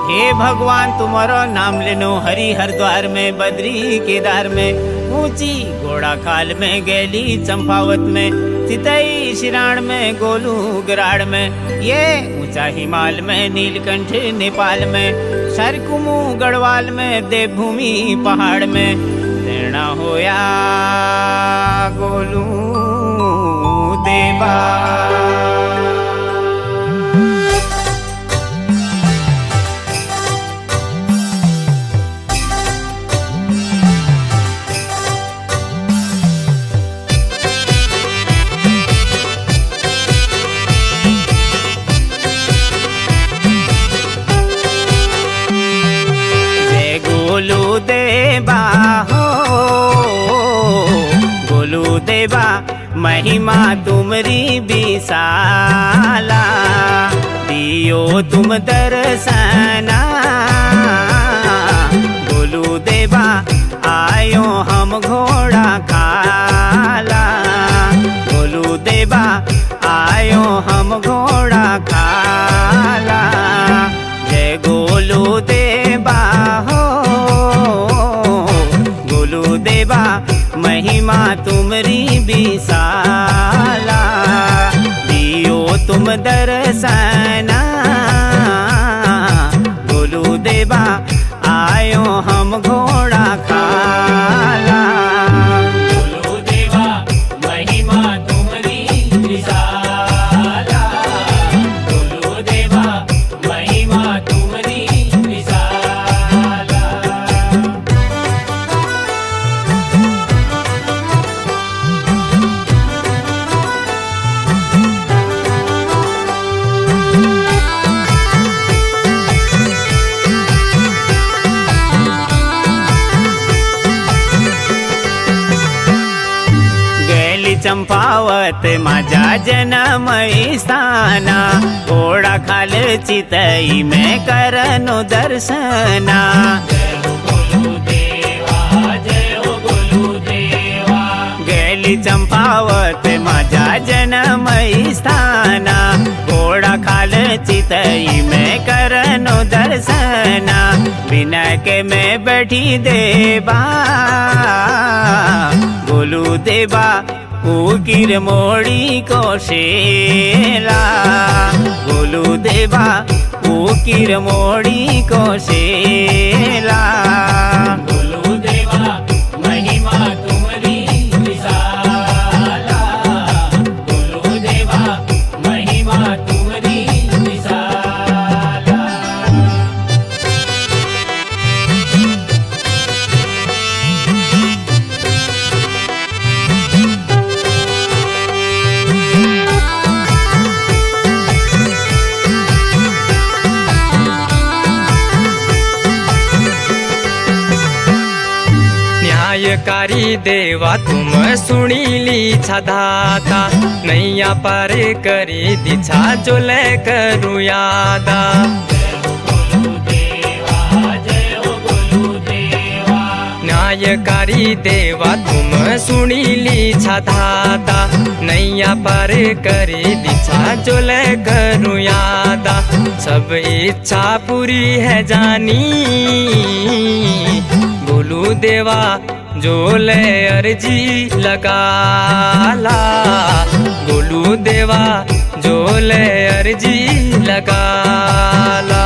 हे भगवान तुम्हारो नाम लेनो हरि हरिद्वार में, बद्री केदार में, ऊंची घोड़ा खाल में, गैली चंपावत में, चितई शिराण में, गोलू गराड़ में, ये ऊंचा हिमाल में, नीलकंठ नेपाल में, सरकुमू गढ़वाल में, देवभूमि पहाड़ में, तेना होया गोलू देवा। गोलू देवा हो गोलू देवा, महिमा तुमरी विशाला, दियो तुम दर्शना। गोलू देवा आयो हम घोड़ा खाला, गोलू देवा आयो हम घोड़ा खाला। जय गोलू देवा हो गोलू देवा, महिमा तुमरी विशाला, दियो तुम दर्शना। गोलू देवा आयो हम घोड़ा खाला। गोलू देवा महिमा तुमरी विशाला, गोलू देवा महिमा तुमरी विशाला। चंपावत माझा जन्म स्थाना, घोड़ा खाल चितई में करनो दर्शना। जय हो गोलू देवा, जय हो गोलू देवा। गेली चंपावत माझा जन्म स्थाना, घोड़ा खाल चितई में करनो दर्शना। बिना के मैं बैठी देवा गोलू देवा, उकिर मोड़ी को शेला। गोलू देवा उकिर मोड़ी को शेला। गोलू देवा महिमा तुमरी विशाला, गोलू देवा महिमा तुमरी विशाला। न्यायकारी देवा तुम सुनीली छदाता, नैया पार करी दिछा जो ले करू यादा। जय हो गोलू देवा, जय हो गोलू देवा। न्यायकारी देवा तुम सुनीली छदाता, नैया पार करी दिछा जो ले करू यादा। सब इच्छा पूरी है जानी गोलू देवा, जो ले अर्जी लगाला। गोलू देवा जो ले अर्जी लगाला।